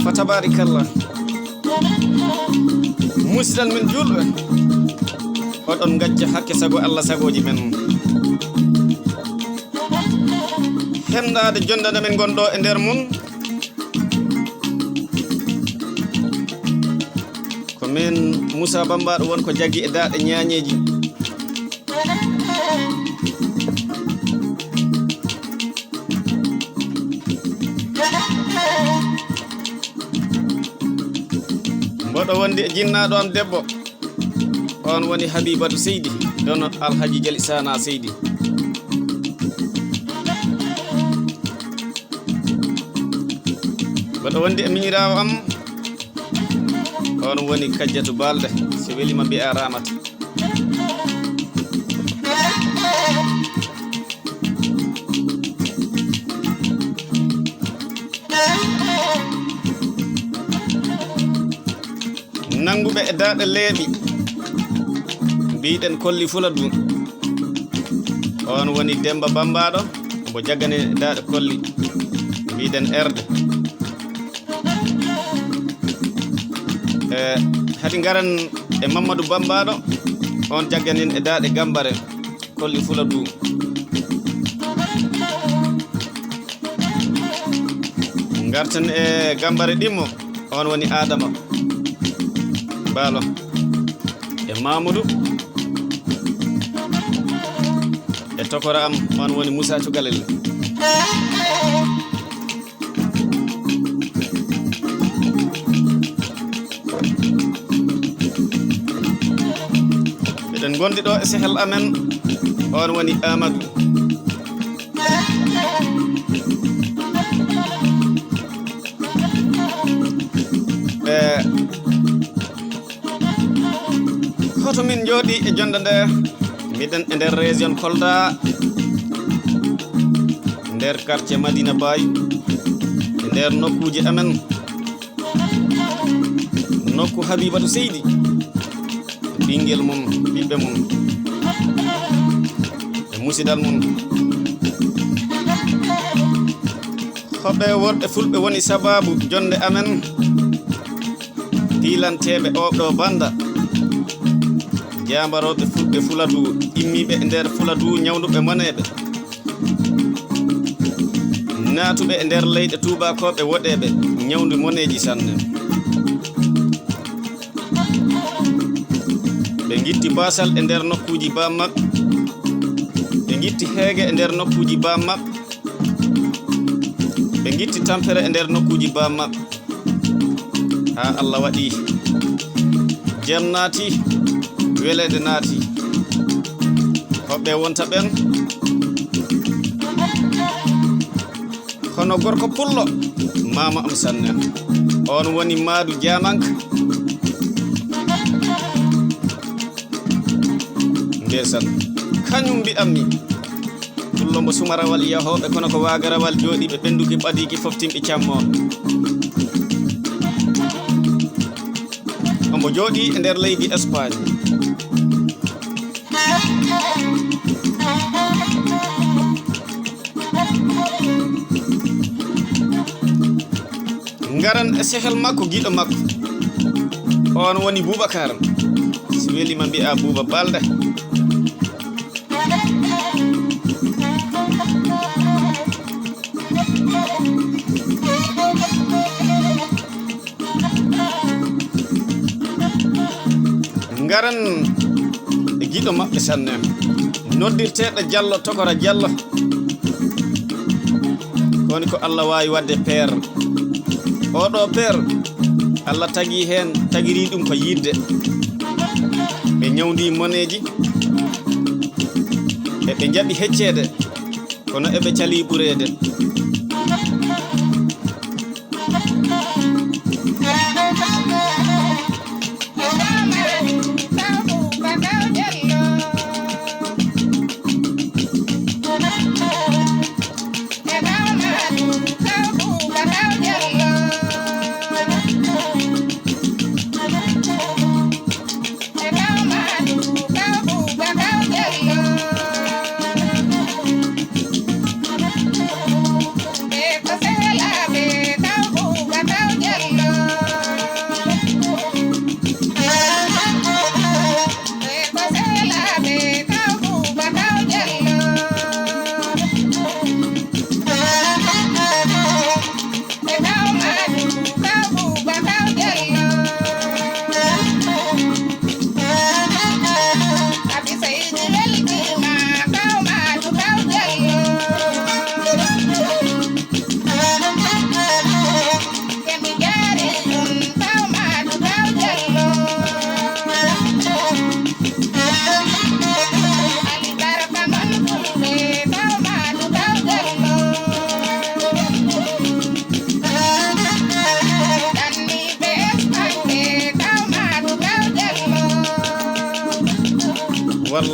Fatabarikallah musidal min julɓe oɗon gacca hakke sago Allah sagoji men hemdade jondade men gonɗo e nder mum ko min Moussa Bambaɗo won ko jaggi e daɗe ñañeji mboɗo wondi e jinnaɗo am debbo on woni Habibatu Seydi ɗon Alhaji Jali Sana Seydi mboɗo wondi e miñirawo am on woni Kajjatu Balde so welima mbi'a Ramata nanguɓe e daɗe leeɓi mbiɗen kolli Fuladu on woni Demba Bambaɗo mbo jaggane e daɗe kolli mbiɗen Erde hadi garan e Mamadou Bambaɗo on jagganin e daɗe Gambare kolli Fuladu garten e Gambare ɗimmo on woni Adama Balo e Mamoudou e tokora am on woni Moussa Cugalel eɗen gondi ɗo e sehel amen on woni Amadou hoto min jooɗi e jonde nde miɗen e nder région Kolda nder quartier Madina Baye e nder nokkuji amen nokku Habibatu Seydi ɓinguel mum ɓiɓɓe mum e musidal mum hoɓɓe worɓe fulɓe woni sababu jonde amen pilanteɓe oɗo banda jambaroɓe fulɓe Fuladu immiɓe e nder Fuladu ñawduɓe moneɓe natuɓe e nder leyɗe tubakoɓe woɗeɓe ñawdu moneji sanne ɓe gitti basal e nder nokkuji bammak ɓe gitti heege e nder nokkuji bammak ɓe gitti tampere e nder nokkuji bammak ha Allah waɗi jam naati welede naati hoɓɓe wonta ɓen hono gorko pullo mama am sanne on woni Madou Diamanka ndesan kañum mbi'ammi pullo mbo sumarawal yahoɓe kono ko wagarawal jooɗiɓe ɓenduki ɓadiki foftimɓe cammo ombo jooɗi e nder leydi Espagne garan e sehel makko giɗo makko on woni Boubacar si welima mbi'a Bouba Balde garan e giɗo maɓɓe sanne noddirteɗo Diallo Tokora Diallo koni ko Allah wawi wadde père oɗo père Allah tagi hen tagiri ɗum ko yidde ɓe ñawdi moneji eɓe jaɓi heccede kono eɓe cali ɓurede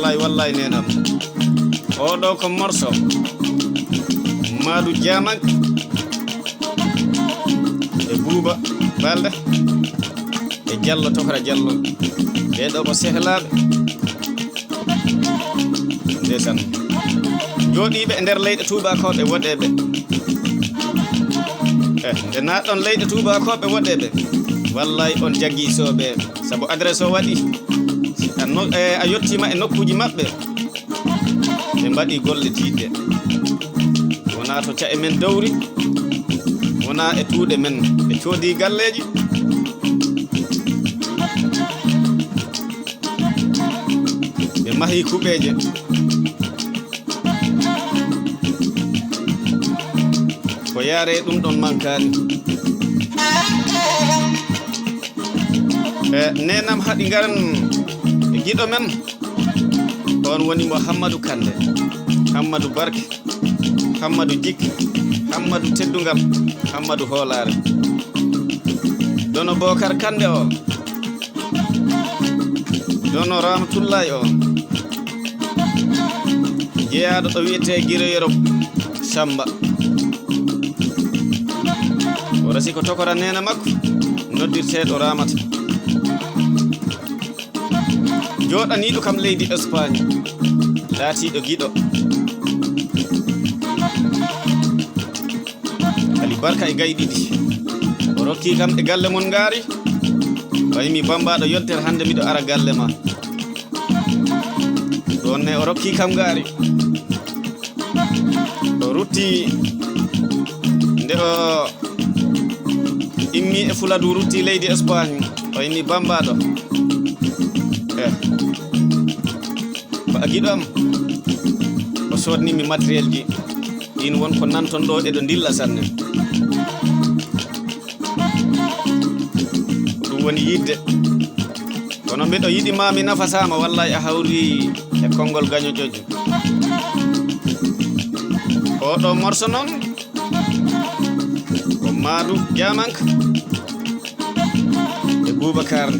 wallay nenam oɗo ko morso Madou Diamanka e Bouba Balde e Diallo Tokora Diallo ɓeɗo ko sehlaɓe ndesan jooɗiɓe e nder leyɗe tubakoɓe woɗeɓe nde natɗon leyɗe tubakoɓe woɗeɓe wallay on jaggisoɓe saabu adresse o waɗi a yettima e nokkuji maɓɓe ɓe mbaɗi golle tiɗɗe wona to cae men dowri wona e tuuɗe men ɓe coodi galleji ɓe mahi kuɓeje ko yaare ɗum ɗon mankani nenam haɗi garan e giɗo men on woni Mouhamadou Kande Hammadou Barke Hammadou Djik Hammadou Teddugal Hammadou Holare dono Bokar Kande o dono Ramatullahi o jeeyaɗo ɗo wiyete Guiroyero Samba o resi ko tokora nena makko noddirteɗo Ramata joɗaniɗo kam leydi Espagne laatiɗo giɗo Ali Barka e gay ɗiɗi o rokki kam e galle mon ngaari waymi bambaɗo yontere hande miɗo ara galle ma ɗonne o rokki kam ngaari o rutti nde o immi e Fuladu rutti leydi Espagne waymi bambaɗo ba giɗo am o sodnimi matériel ji ɗin won ko nanton ɗo eɗo dilla sanne ɗum woni yidde kono mbiɗo yiɗi mami nafasama wallay a hawri e konngol gañojojo oɗo morso noon ko Madou Diamanka e Boubacar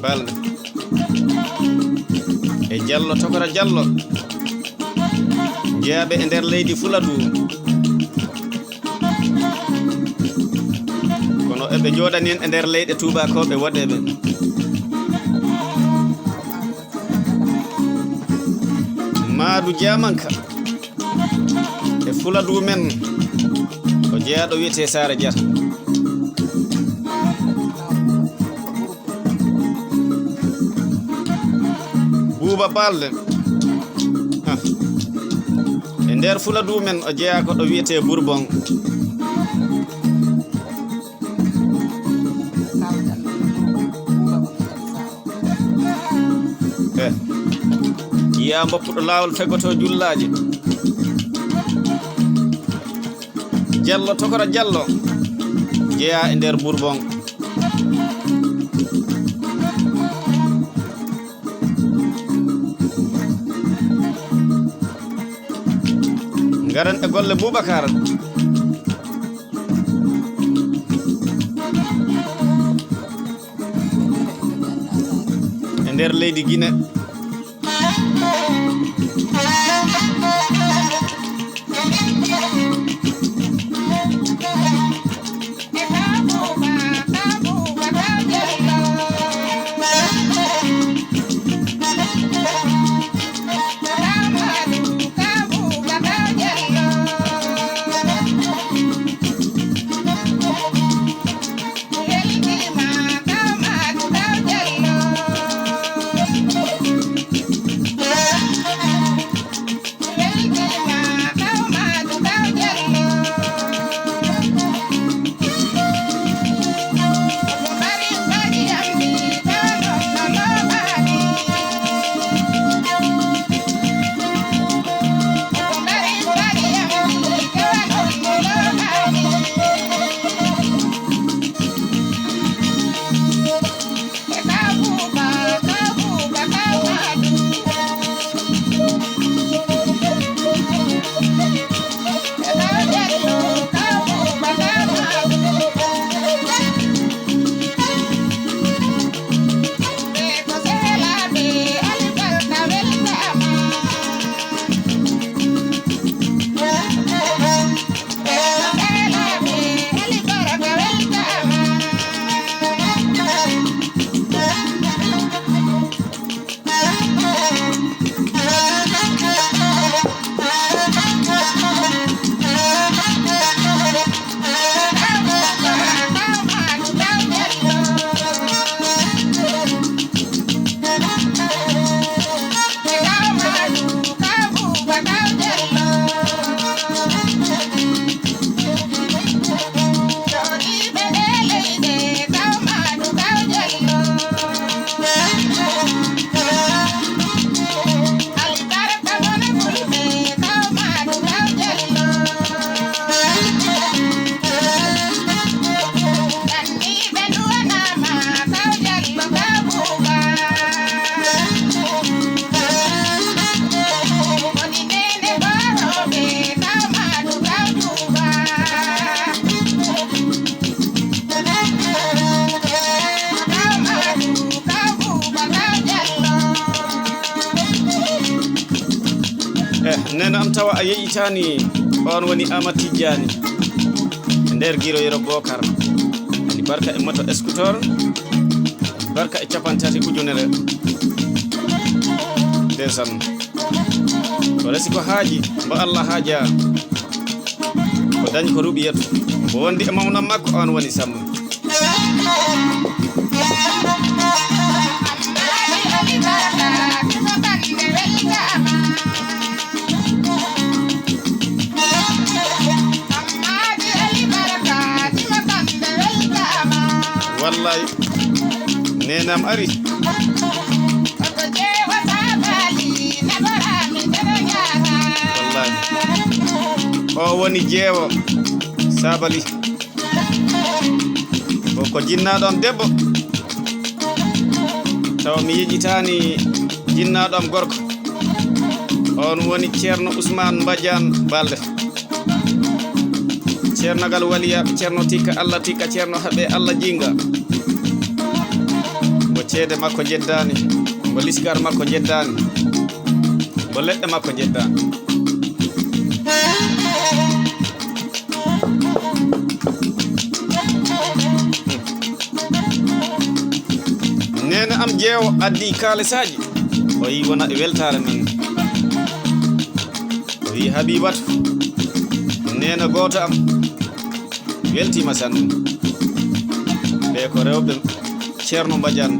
Balde e Diallo Tokora Diallo jeeyaɓe e nder leydi Fuladu kono eɓe jooɗani en e nder leyɗe tubakoɓe woɗeɓe Madou Diamanka e Fuladu men o jeeyaɗo wiyete Sara Diata Bouba Balde e nder Fuladu men o jeeya ko ɗo wiyete Bourbon yiya mboppuɗo lawol fegoto jullaje Diallo Tokora Diallo jeeya e nder Bourbon garan e golle Boubacar e nder leydi Guinée nena am tawa a yeƴitani on woni Amat Tidiani nder Guiroyero Bocar. Ani barka e moto scooter, barka e capantati ujunere ndesan. Ko resi ko haaji mbo Allah haaja, ko dañi ko ruɓi yeto, mo wondi e mawnam makko on woni Samba. Wallahi nenam ari wallahi o woni jeewo Sabali ko jinnaɗo am debbo, taw mi yeƴitani jinnaɗo am gorko, on woni Ceerno Ousmane Badiane Balde, ceernogal waliyaɓe, ceerno tikka Allah tikka, ceerno haɓe Allah jinga. Mo ceede makko jeddani, mo lisgar makko jeddani, mo leɗɗe makko jeddani. Nene am jeewo addi kaalisaji, o yi wona e weltare men, o yi Habibatu nene goto am weltima sanne, ɓe ko rewɓe Ceerno Badiane